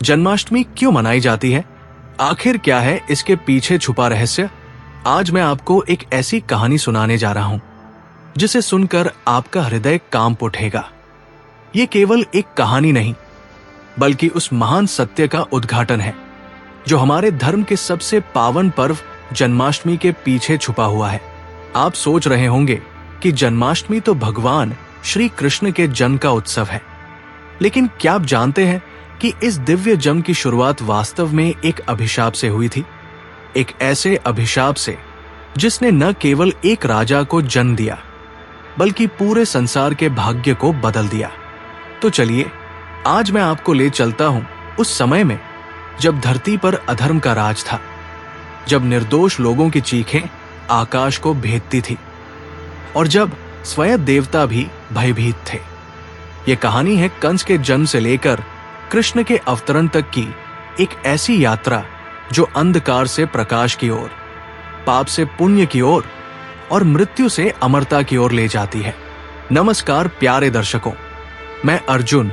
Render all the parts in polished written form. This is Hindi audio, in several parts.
जन्माष्टमी क्यों मनाई जाती है? आखिर क्या है इसके पीछे छुपा रहस्य? आज मैं आपको एक ऐसी कहानी सुनाने जा रहा हूं जिसे सुनकर आपका हृदय कांप उठेगा। ये केवल एक कहानी नहीं, बल्कि उस महान सत्य का उद्घाटन है जो हमारे धर्म के सबसे पावन पर्व जन्माष्टमी के पीछे छुपा हुआ है। आप सोच रहे होंगे कि जन्माष्टमी तो भगवान श्री कृष्ण के जन्म का उत्सव है, लेकिन क्या आप जानते हैं कि इस दिव्य जन्म की शुरुआत वास्तव में एक अभिशाप से हुई थी। एक ऐसे अभिशाप से जिसने न केवल एक राजा को जन्म दिया, बल्कि पूरे संसार के भाग्य को बदल दिया। तो चलिए आज मैं आपको ले चलता हूं उस समय में जब धरती पर अधर्म का राज था, जब निर्दोष लोगों की चीखें आकाश को भेदती थी और जब स्वयं देवता भी भयभीत थे। यह कहानी है कंस के जन्म से लेकर कृष्ण के अवतरण तक की एक ऐसी यात्रा जो अंधकार से प्रकाश की ओर, पाप से पुण्य की ओर और मृत्यु से अमरता की ओर ले जाती है। नमस्कार प्यारे दर्शकों, मैं अर्जुन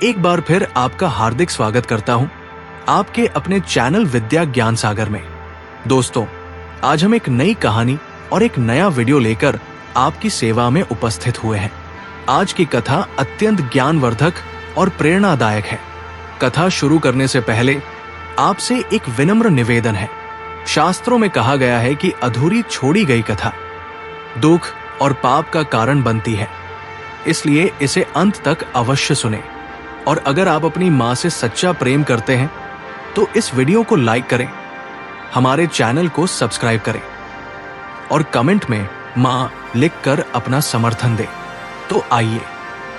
एक बार फिर आपका हार्दिक स्वागत करता हूं आपके अपने चैनल विद्या ज्ञान सागर में। दोस्तों, आज हम एक नई कहानी और एक नया वीडियो लेकर आपकी सेवा में उपस्थित हुए हैं। आज की कथा अत्यंत ज्ञानवर्धक और प्रेरणादायक है। कथा शुरू करने से पहले आपसे एक विनम्र निवेदन है। शास्त्रों में कहा गया है कि अधूरी छोड़ी गई कथा दुख और पाप का कारण बनती है, इसलिए इसे अंत तक अवश्य सुने। और अगर आप अपनी माँ से सच्चा प्रेम करते हैं तो इस वीडियो को लाइक करें, हमारे चैनल को सब्सक्राइब करें और कमेंट में माँ लिखकर अपना समर्थन दें। तो आइए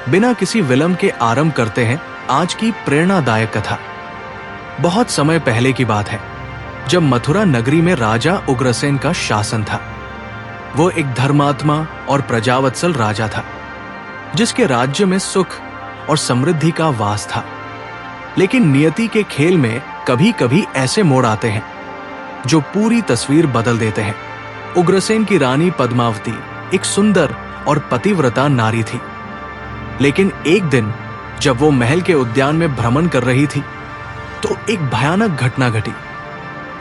बिना किसी विलंब के आरंभ करते हैं आज की प्रेरणादायक कथा। बहुत समय पहले की बात है, जब मथुरा नगरी में राजा उग्रसेन का शासन था। वो एक धर्मात्मा और प्रजावत्सल राजा था, जिसके राज्य में सुख और समृद्धि का वास था। लेकिन नियति के खेल में कभी कभी ऐसे मोड़ आते हैं जो पूरी तस्वीर बदल देते हैं। उग्रसेन की रानी पद्मावती एक सुंदर और पतिव्रता नारी थी, लेकिन एक दिन जब वो महल के उद्यान में भ्रमण कर रही थी तो एक भयानक घटना घटी।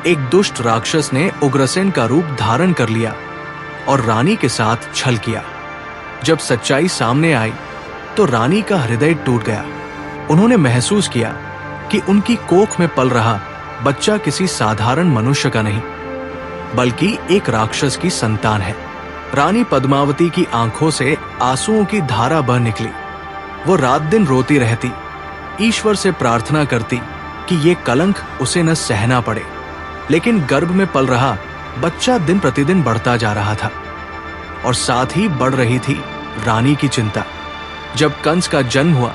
एक दुष्ट राक्षस ने उग्रसेन का रूप धारण कर लिया और रानी के साथ छल किया। जब सच्चाई सामने आई तो रानी का हृदय टूट गया। उन्होंने महसूस किया कि उनकी कोख में पल रहा बच्चा किसी साधारण मनुष्य का नहीं, बल्कि एक राक्षस की संतान है। रानी पद्मावती की आंखों से आंसुओं की धारा बह निकली। वो रात दिन रोती रहती, ईश्वर से प्रार्थना करती कि ये कलंक उसे न सहना पड़े। लेकिन गर्भ में पल रहा बच्चा दिन प्रतिदिन बढ़ता जा रहा था और साथ ही बढ़ रही थी रानी की चिंता। जब कंस का जन्म हुआ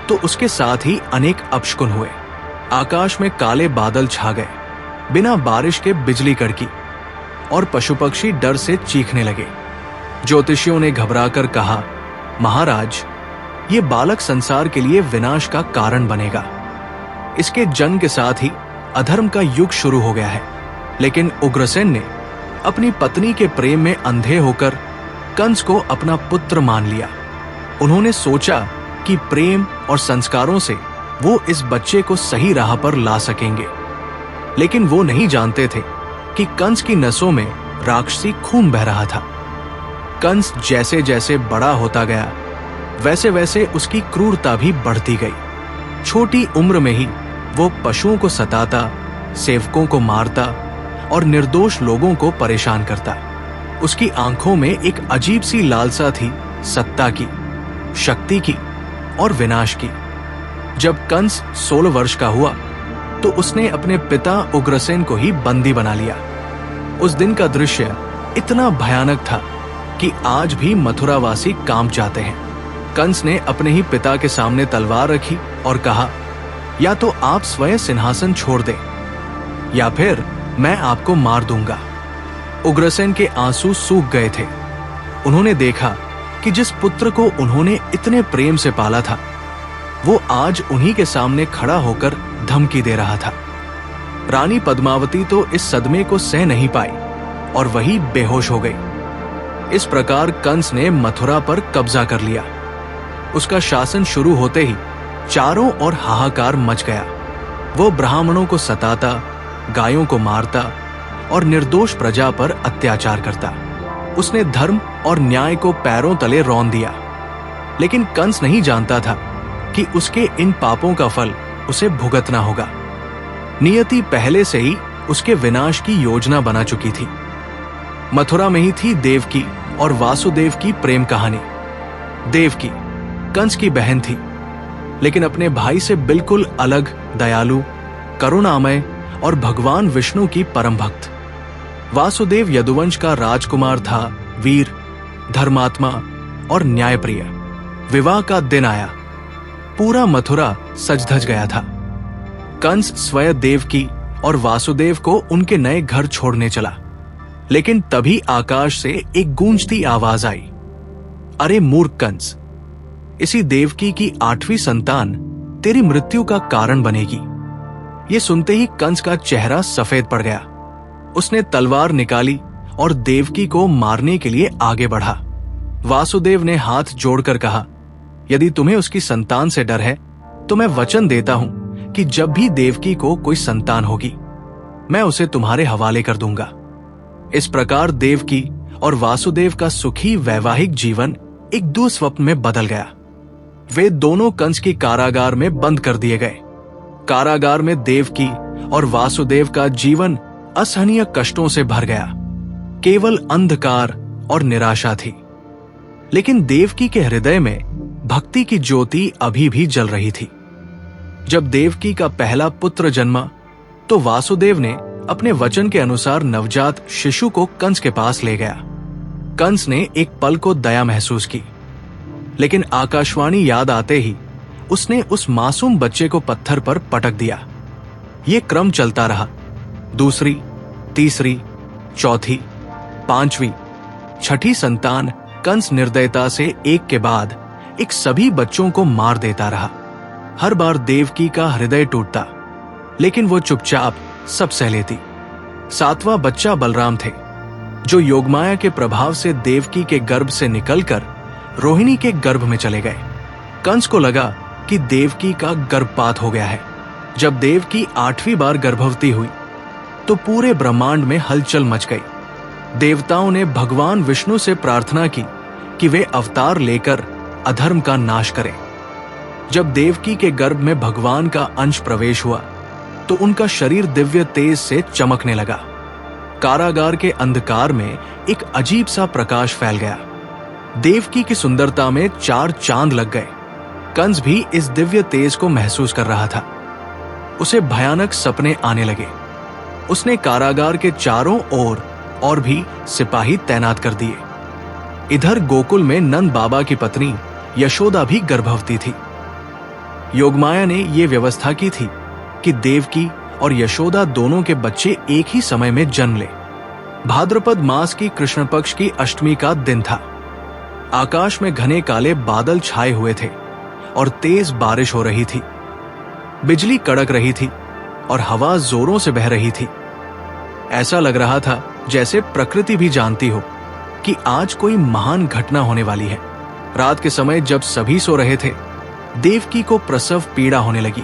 तो उसके साथ ही अनेक अपशकुन हुए। आकाश में काले बादल छा गए, बिना बारिश के बिजली कड़की और पशु पक्षी डर से चीखने लगे। ज्योतिषियों ने घबराकर कहा, महाराज, ये बालक संसार के लिए विनाश का कारण बनेगा। इसके जन्म के साथ ही अधर्म का युग शुरू हो गया है। लेकिन उग्रसेन ने अपनी पत्नी के प्रेम में अंधे होकर कंस को अपना पुत्र मान लिया। उन्होंने सोचा कि प्रेम और संस्कारों से वो इस बच्चे को सही राह पर ला सकेंगे। लेकिन वो नहीं जानते थे कि कंस की नसों में राक्षसी खून बह रहा था। कंस जैसे जैसे बड़ा होता गया, वैसे वैसे उसकी क्रूरता भी बढ़ती गई। छोटी उम्र में ही वो पशुओं को सताता, सेवकों को मारता और निर्दोष लोगों को परेशान करता। उसकी आंखों में एक अजीब सी लालसा थी, सत्ता की, शक्ति की और विनाश की। जब कंस 16 वर्ष का हुआ तो उसने अपने पिता उग्रसेन को ही बंदी बना लिया। उस दिन का दृश्य इतना भयानक था कि आज भी मथुरावासी कांप जाते हैं। कंस ने अपने ही पिता के सामने तलवार रखी और कहा, या तो आप स्वयं सिंहासन छोड़ दें या फिर मैं आपको मार दूंगा। उग्रसेन के आंसू सूख गए थे। उन्होंने देखा कि जिस पुत्र को उन्होंने इतने प्रेम से पाला था, वो आज उन्हीं के सामने खड़ा होकर धमकी दे रहा था। रानी पद्मावती तो इस सदमे को सह नहीं पाई और वही बेहोश हो गई। इस प्रकार कंस ने मथुरा पर कब्जा कर लिया। उसका शासन शुरू होते ही चारों ओर हाहाकार मच गया। वो ब्राह्मणों को सताता, गायों को मारता और निर्दोष प्रजा पर अत्याचार करता। उसने धर्म और न्याय को पैरों तले रौंद दिया। लेकिन कंस नहीं जानता था कि उसके इन पापों का फल उसे भुगतना होगा। नियति पहले से ही उसके विनाश की योजना बना चुकी थी। मथुरा में ही थी देवकी और वासुदेव की प्रेम कहानी। देवकी कंस की बहन थी, लेकिन अपने भाई से बिल्कुल अलग, दयालु, करुणामय और भगवान विष्णु की परम भक्त। वासुदेव यदुवंश का राजकुमार था, वीर, धर्मात्मा और न्यायप्रिय। विवाह का दिन आया। पूरा मथुरा सज धज गया था। कंस स्वयं देवकी और वासुदेव को उनके नए घर छोड़ने चला। लेकिन तभी आकाश से एक गूंजती आवाज आई, अरे मूर्ख कंस, इसी देवकी की 8वीं संतान तेरी मृत्यु का कारण बनेगी। ये सुनते ही कंस का चेहरा सफेद पड़ गया। उसने तलवार निकाली और देवकी को मारने के लिए आगे बढ़ा। वासुदेव ने हाथ जोड़कर कहा, यदि तुम्हें उसकी संतान से डर है तो मैं वचन देता हूं कि जब भी देवकी को कोई संतान होगी, मैं उसे तुम्हारे हवाले कर दूंगा। इस प्रकार देवकी और वासुदेव का सुखी वैवाहिक जीवन एक दुस्वप्न में बदल गया। वे दोनों कंस की कारागार में बंद कर दिए गए। कारागार में देवकी और वासुदेव का जीवन असहनीय कष्टों से भर गया। केवल अंधकार और निराशा थी। लेकिन देवकी के हृदय में भक्ति की ज्योति अभी भी जल रही थी। जब देवकी का पहला पुत्र जन्मा तो वासुदेव ने अपने वचन के अनुसार नवजात शिशु को कंस के पास ले गया। कंस ने एक पल को दया महसूस की, लेकिन आकाशवाणी याद आते ही उसने उस मासूम बच्चे को पत्थर पर पटक दिया। ये क्रम चलता रहा। दूसरी, तीसरी, चौथी, 5वीं, 6ठी संतान कंस निर्दयता से एक के बाद एक सभी बच्चों को मार देता रहा। हर बार देवकी का हृदय टूटता, लेकिन वो चुपचाप सब सह लेती। 7वां बच्चा बलराम थे, जो योगमाया के प्रभाव से देवकी के गर्भ से निकलकर रोहिणी के गर्भ में चले गए। कंस को लगा कि देवकी का गर्भपात हो गया है। जब देवकी 8वीं बार गर्भवती हुई तो पूरे ब्रह्मांड में हलचल मच गई। देवताओं ने भगवान विष्णु से प्रार्थना की कि वे अवतार लेकर अधर्म का नाश करें। जब देवकी के गर्भ में भगवान का अंश प्रवेश हुआ तो उनका शरीर दिव्य तेज से चमकने लगा। कारागार के अंधकार में एक अजीब सा प्रकाश फैल गया। देवकी की सुंदरता में 4 चांद लग गए। कंस भी इस दिव्य तेज को महसूस कर रहा था। उसे भयानक सपने आने लगे। उसने कारागार के चारों ओर और भी सिपाही तैनात कर दिए। इधर गोकुल में नंद बाबा की पत्नी यशोदा भी गर्भवती थी। योगमाया ने यह व्यवस्था की थी कि देवकी और यशोदा दोनों के बच्चे एक ही समय में जन्म ले। भाद्रपद मास की कृष्ण पक्ष की अष्टमी का दिन था। आकाश में घने काले बादल छाए हुए थे और तेज बारिश हो रही थी। बिजली कड़क रही थी और हवा जोरों से बह रही थी। ऐसा लग रहा था जैसे प्रकृति भी जानती हो कि आज कोई महान घटना होने वाली है। रात के समय जब सभी सो रहे थे, देवकी को प्रसव पीड़ा होने लगी।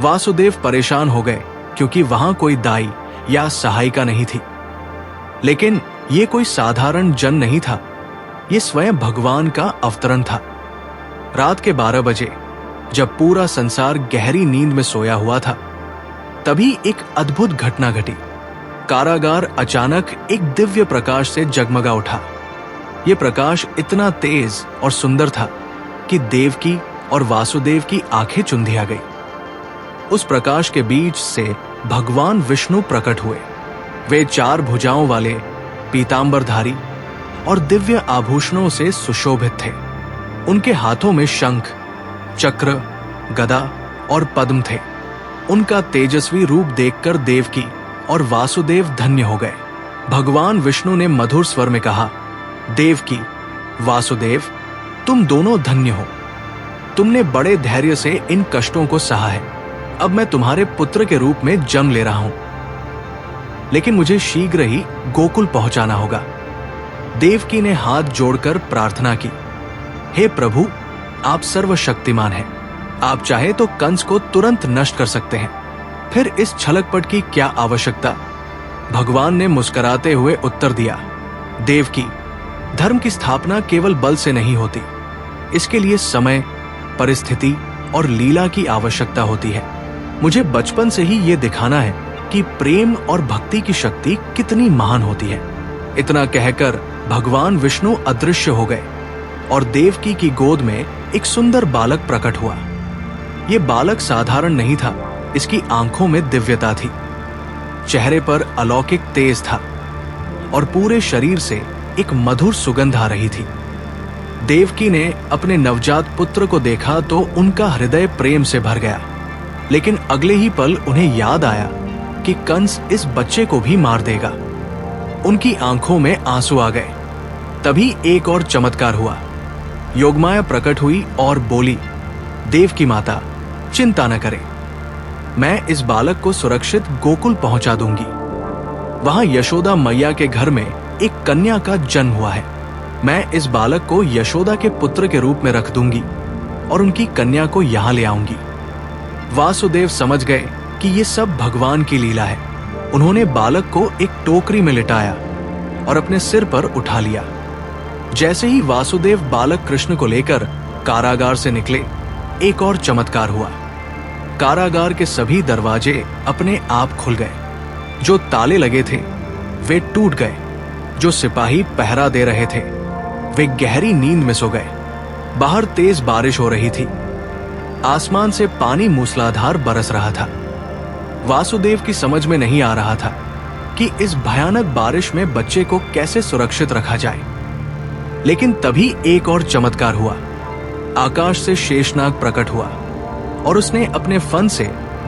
वासुदेव परेशान हो गए क्योंकि वहां कोई दाई या सहायिका नहीं थी। लेकिन ये कोई साधारण जन नहीं था, ये स्वयं भगवान का अवतरण था। रात के 12 बजे जब पूरा संसार गहरी नींद में सोया हुआ था, तभी एक अद्भुत घटना घटी। कारागार अचानक एक दिव्य प्रकाश से जगमगा उठा। यह प्रकाश इतना तेज और सुंदर था कि देवकी और वासुदेव की आंखें चुंधिया गई। उस प्रकाश के बीच से भगवान विष्णु प्रकट हुए। वे 4 भुजाओं वाले, पीतांबरधारी और दिव्य आभूषणों से सुशोभित थे। उनके हाथों में शंख, चक्र, गदा और पद्म थे। उनका तेजस्वी रूप देखकर देवकी और वासुदेव धन्य हो गए। भगवान विष्णु ने मधुर स्वर में कहा, देवकी, वासुदेव, तुम दोनों धन्य हो। तुमने बड़े धैर्य से इन कष्टों को सहा है। अब मैं तुम्हारे पुत्र के रूप में जन्म ले रहा हूं, लेकिन मुझे शीघ्र ही गोकुल पहुंचाना होगा। देवकी ने हाथ जोड़कर प्रार्थना की, हे प्रभु, आप सर्वशक्तिमान हैं। आप चाहे तो कंस को तुरंत नष्ट कर सकते हैं, फिर इस छलकपट की क्या आवश्यकता? भगवान ने मुस्कुराते हुए उत्तर दिया, देवकी, धर्म की स्थापना केवल बल से नहीं होती। इसके लिए समय, परिस्थिति और लीला की आवश्यकता होती है। मुझे बचपन से ही ये दिखाना है कि प्रेम और भक्ति की शक्ति कितनी महान होती है। इतना कहकर भगवान विष्णु अदृश्य हो गए और देवकी की गोद में एक सुंदर बालक प्रकट हुआ। ये बालक साधारण नहीं था, इसकी आंखों में दिव्यता थी, चेहरे पर अलौकिक तेज था और पूरे शरीर से एक मधुर सुगंध आ रही थी। देवकी ने अपने नवजात पुत्र को देखा तो उनका हृदय प्रेम से भर गया, लेकिन अगले ही पल उन्हें याद आया कि कंस इस बच्चे को भी मार देगा। उनकी आंखों में आंसू आ गए। तभी एक और चमत्कार हुआ। योगमाया प्रकट हुई और बोली, देवकी माता, चिंता न करें, मैं इस बालक को सुरक्षित गोकुल पहुंचा दूंगी। वहां यशोदा मैया के घर में एक कन्या का जन्म हुआ है। मैं इस बालक को यशोदा के पुत्र के रूप में रख दूंगी और उनकी कन्या को यहां ले आऊंगी। वासुदेव समझ गए कि ये सब भगवान की लीला है। उन्होंने बालक को एक टोकरी में लिटाया और अपने सिर पर उठा लिया। जैसे ही वासुदेव बालक कृष्ण को लेकर कारागार से निकले, एक और चमत्कार हुआ। कारागार के सभी दरवाजे अपने आप खुल गए। जो ताले लगे थे वे टूट गए। जो सिपाही पहरा दे रहे थे वे गहरी नींद में सो गए। बाहर तेज बारिश हो रही थी। आसमान से पानी मूसलाधार बरस रहा था। वासुदेव की समझ में नहीं आ रहा था कि इस भयानक बारिश में बच्चे को कैसे सुरक्षित रखा जाए। लेकिन तभी एक और चमत्कार हुआ। आकाश से शेषनाग प्रकट हुआ और उसने अपने फन से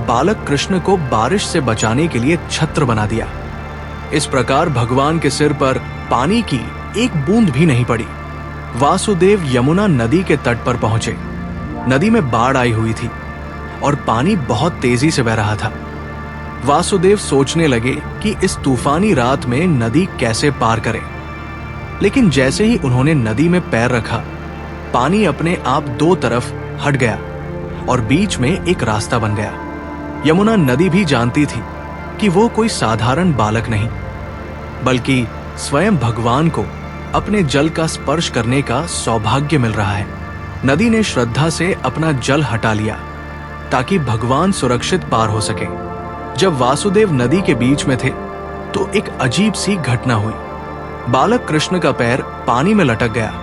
बालक कृष्ण को बारिश से बचाने के लिए छत्र बना दिया। इस प्रकार भगवान के सिर पर पानी की एक बूंद भी नहीं पड़ी। वासुदेव यमुना नदी के तट पर पहुंचे। नदी में बाढ़ आई हुई थी और पानी बहुत तेजी से बह रहा था। वासुदेव सोचने लगे कि इस तूफानी रात में नदी कैसे पार करें। लेकिन जैसे ही उन्होंने नदी में पैर रखा, पानी अपने आप दो तरफ हट गया और बीच में एक रास्ता बन गया। यमुना नदी भी जानती थी कि वो कोई साधारण बालक नहीं, बल्कि स्वयं भगवान को अपने जल का स्पर्श करने का सौभाग्य मिल रहा है। नदी ने श्रद्धा से अपना जल हटा लिया ताकि भगवान सुरक्षित पार हो सके। जब वासुदेव नदी के बीच में थे तो एक अजीब सी घटना हुई। बालक कृष्ण का पैर पानी में लटक गया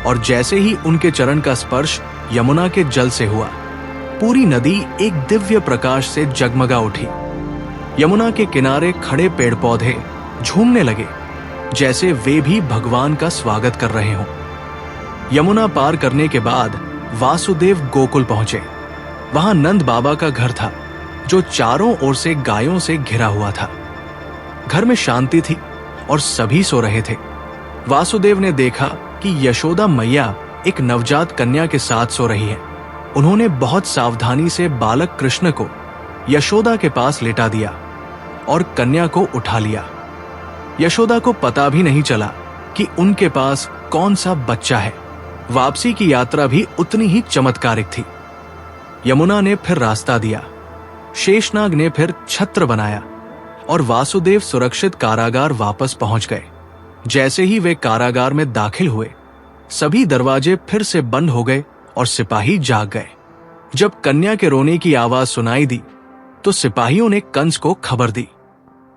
और जैसे ही उनके चरण का स्पर्श यमुना के जल से हुआ, पूरी नदी एक दिव्य प्रकाश से जगमगा उठी। यमुना के किनारे खड़े पेड़ पौधे झूमने लगे, जैसे वे भी भगवान का स्वागत कर रहे हों। यमुना पार करने के बाद वासुदेव गोकुल पहुंचे। वहां नंद बाबा का घर था, जो चारों ओर से गायों से घिरा हुआ था। घर में शांति थी और सभी सो रहे थे। वासुदेव ने देखा कि यशोदा मैया एक नवजात कन्या के साथ सो रही है। उन्होंने बहुत सावधानी से बालक कृष्ण को यशोदा के पास लेटा दिया और कन्या को उठा लिया। यशोदा को पता भी नहीं चला कि उनके पास कौन सा बच्चा है। वापसी की यात्रा भी उतनी ही चमत्कारिक थी। यमुना ने फिर रास्ता दिया, शेषनाग ने फिर छत्र बनाया और वासुदेव सुरक्षित कारागार वापस पहुंच गए। जैसे ही वे कारागार में दाखिल हुए, सभी दरवाजे फिर से बंद हो गए और सिपाही जाग गए। जब कन्या के रोने की आवाज सुनाई दी तो सिपाहियों ने कंस को खबर दी।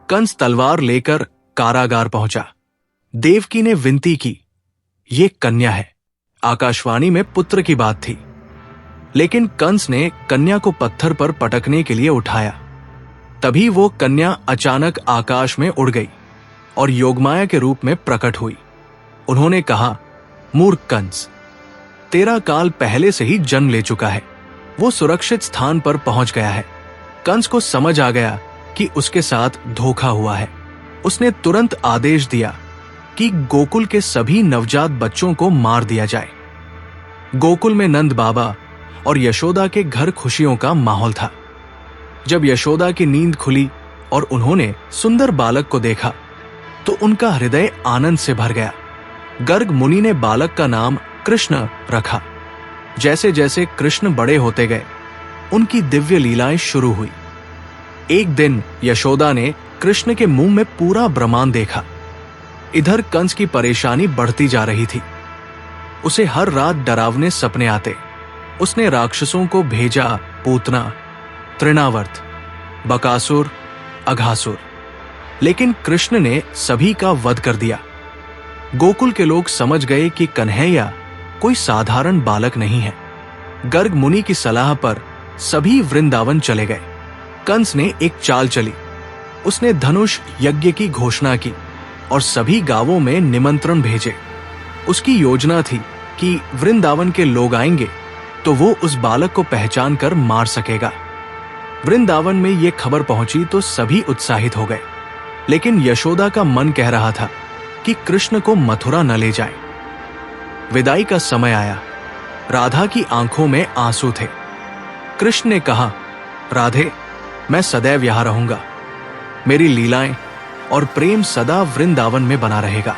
कंस तलवार लेकर कारागार पहुंचा। देवकी ने विनती की, ये कन्या है। आकाशवाणी में पुत्र की बात थी, लेकिन कंस ने कन्या को पत्थर पर पटकने के लिए उठाया। तभी वो कन्या अचानक आकाश में उड़ गई और योगमाया के रूप में प्रकट हुई। उन्होंने कहा, मूर्ख कंस, तेरा काल पहले से ही जन्म ले चुका है। वो सुरक्षित स्थान पर पहुंच गया है। कंस को समझ आ गया कि उसके साथ धोखा हुआ है। उसने तुरंत आदेश दिया कि गोकुल के सभी नवजात बच्चों को मार दिया जाए। गोकुल में नंद बाबा और यशोदा के घर खुशियों का माहौल था। जब यशोदा की नींद खुली और उन्होंने सुंदर बालक को देखा तो उनका हृदय आनंद से भर गया। गर्ग मुनि ने बालक का नाम कृष्ण रखा। जैसे जैसे कृष्ण बड़े होते गए, उनकी दिव्य लीलाएं शुरू हुई। एक दिन यशोदा ने कृष्ण के मुंह में पूरा ब्रह्मांड देखा। इधर कंस की परेशानी बढ़ती जा रही थी। उसे हर रात डरावने सपने आते। उसने राक्षसों को भेजा, पूतना, तृणावर्त, बकासुर, अघासुर, लेकिन कृष्ण ने सभी का वध कर दिया। गोकुल के लोग समझ गए कि कन्हैया कोई साधारण बालक नहीं है। गर्ग मुनि की सलाह पर सभी वृंदावन चले गए। कंस ने एक चाल चली। उसने धनुष यज्ञ की घोषणा की और सभी गांवों में निमंत्रण भेजे। उसकी योजना थी कि वृंदावन के लोग आएंगे तो वो उस बालक को पहचान कर मार सकेगा। वृंदावन में ये खबर पहुंची तो सभी उत्साहित हो गए, लेकिन यशोदा का मन कह रहा था कि कृष्ण को मथुरा न ले जाए। विदाई का समय आया। राधा की आंखों में आंसू थे। कृष्ण ने कहा, राधे, मैं सदैव यहां रहूंगा। मेरी लीलाएं और प्रेम सदा वृंदावन में बना रहेगा।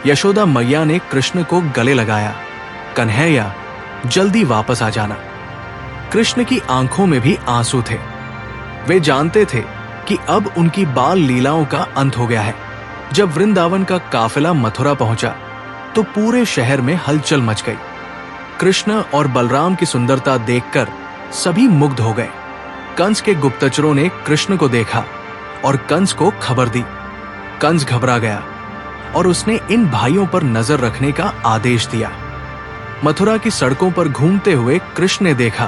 यशोदा मैया ने कृष्ण को गले लगाया, कन्हैया, जल्दी वापस आ जाना। कृष्ण की आंखों में भी आंसू थे। वे जानते थे कि अब उनकी बाल लीलाओं का अंत हो गया है। जब वृंदावन का काफिला मथुरा पहुंचा तो पूरे शहर में हलचल मच गई। कृष्ण और बलराम की सुंदरता देखकर सभी मुग्ध हो गए। कंस के गुप्तचरों ने कृष्ण को देखा और कंस को खबर दी। कंस घबरा गया और उसने इन भाइयों पर नजर रखने का आदेश दिया। मथुरा की सड़कों पर घूमते हुए कृष्ण ने देखा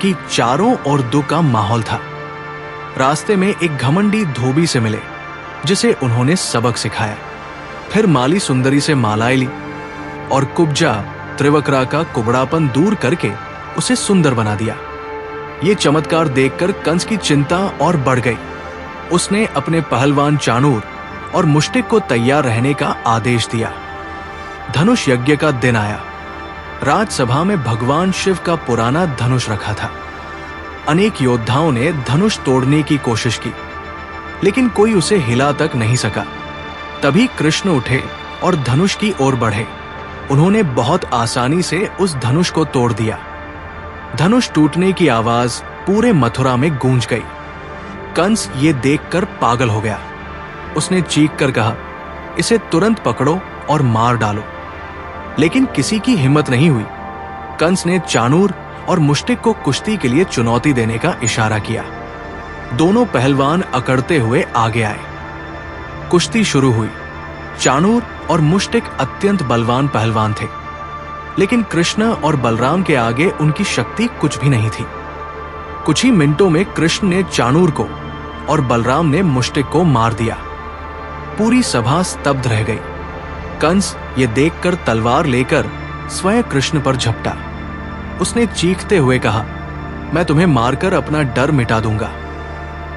कि चारों ओर दुख का माहौल था। रास्ते में एक घमंडी धोबी से मिले, जिसे उन्होंने सबक सिखाया। फिर माली सुंदरी से मालाएं ली और कुब्जा त्रिवक्रा का कुबड़ापन दूर करके उसे सुंदर बना दिया। ये चमत्कार देखकर कंस की चिंता और बढ़ गई। उसने अपने पहलवान चाणूर और मुष्टिक को तैयार रहने का आदेश दिया। धनुष यज्ञ का दिन आया। राजसभा में भगवान शिव का पुराना धनुष रखा था। अनेक योद्धाओं ने धनुष तोड़ने की कोशिश की, लेकिन कोई उसे हिला तक नहीं सका। तभी कृष्ण उठे और धनुष की ओर बढ़े। उन्होंने बहुत आसानी से उस धनुष को तोड़ दिया। धनुष टूटने की आवाज पूरे मथुरा में गूंज गई। कंस ये देखकर पागल हो गया। उसने चीख कर कहा, इसे तुरंत पकड़ो और मार डालो। लेकिन किसी की हिम्मत नहीं हुई। कंस ने चाणूर और मुष्टिक को कुश्ती के लिए चुनौती देने का इशारा किया। दोनों पहलवान अकड़ते हुए आगे आए। कुश्ती शुरू हुई। चाणूर और मुष्टिक अत्यंत बलवान पहलवान थे, लेकिन कृष्ण और बलराम के आगे उनकी शक्ति कुछ भी नहीं थी। कुछ ही मिनटों में कृष्ण ने चाणूर को और बलराम ने मुष्टिक को मार दिया। पूरी सभा स्तब्ध रह गई। कंस ये देखकर तलवार लेकर स्वयं कृष्ण पर झपटा। उसने चीखते हुए कहा, मैं तुम्हें मारकर अपना डर मिटा दूंगा।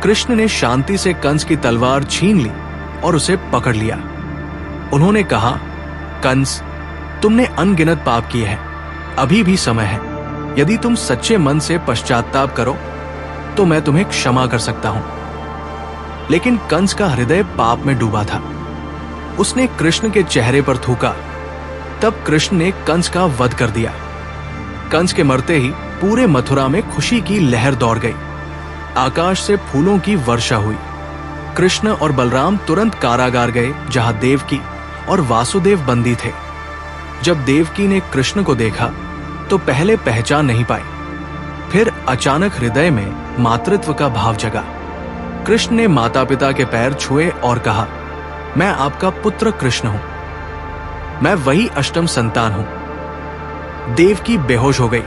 कृष्ण ने शांति से कंस की तलवार छीन ली और उसे पकड़ लिया। उन्होंने कहा, कंस, तुमने अनगिनत पाप किए हैं। अभी भी समय है। यदि तुम सच्चे मन से पश्चाताप करो तो मैं तुम्हें क्षमा कर सकता हूं। लेकिन कंस का हृदय पाप में डूबा था। उसने कृष्ण के चेहरे पर थूका। तब कृष्ण ने कंस का वध कर दिया। कंस के मरते ही पूरे मथुरा में खुशी की लहर दौड़ गई। आकाश से फूलों की वर्षा हुई। कृष्ण और बलराम तुरंत कारागार गए, जहां देवकी और वासुदेव बंदी थे। जब देवकी ने कृष्ण को देखा तो पहले पहचान नहीं पाई। फिर अचानक हृदय में मातृत्व का भाव जगा। कृष्ण ने माता पिता के पैर छुए और कहा, मैं आपका पुत्र कृष्ण हूं। मैं वही अष्टम संतान हूं। देवकी बेहोश हो गई।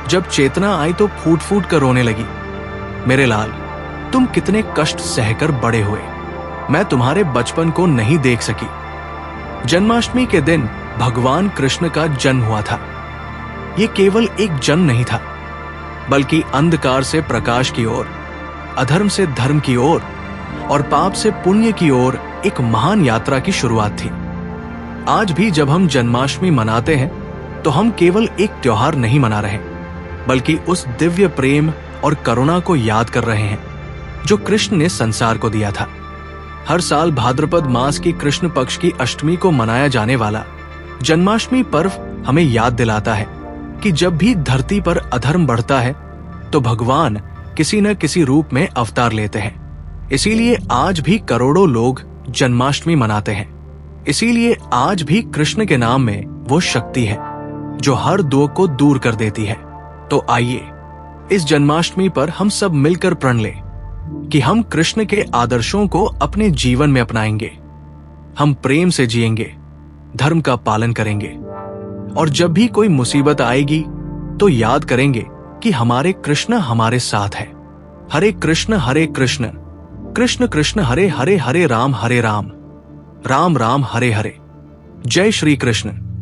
जब चेतना आई तो फूट फूट कर रोने लगी। मेरे लाल, तुम कितने कष्ट सहकर बड़े हुए। मैं तुम्हारे बचपन को नहीं देख सकी। जन्माष्टमी के दिन भगवान कृष्ण का जन्म हुआ था। ये केवल एक जन्म नहीं था, बल्कि अंधकार से प्रकाश की ओर, अधर्म से धर्म की ओर और पाप से पुण्य की ओर एक महान यात्रा की शुरुआत थी। आज भी जब हम जन्माष्टमी मनाते हैं तो हम केवल एक त्योहार नहीं मना रहे, बल्कि उस दिव्य प्रेम और करुणा को याद कर रहे हैं जो कृष्ण ने संसार को दिया था। हर साल भाद्रपद मास की कृष्ण पक्ष की अष्टमी को मनाया जाने वाला जन्माष्टमी पर्व हमें याद दिलाता है कि जब भी धरती पर अधर्म बढ़ता है तो भगवान किसी न किसी रूप में अवतार लेते हैं। इसीलिए आज भी करोड़ों लोग जन्माष्टमी मनाते हैं। इसीलिए आज भी कृष्ण के नाम में वो शक्ति है जो हर दुख को दूर कर देती है। तो आइए इस जन्माष्टमी पर हम सब मिलकर प्रण लें कि हम कृष्ण के आदर्शों को अपने जीवन में अपनाएंगे। हम प्रेम से जिएंगे, धर्म का पालन करेंगे और जब भी कोई मुसीबत आएगी तो याद करेंगे कि हमारे कृष्ण हमारे साथ है। हरे कृष्ण कृष्ण कृष्ण हरे हरे, हरे राम राम राम हरे हरे। जय श्री कृष्ण।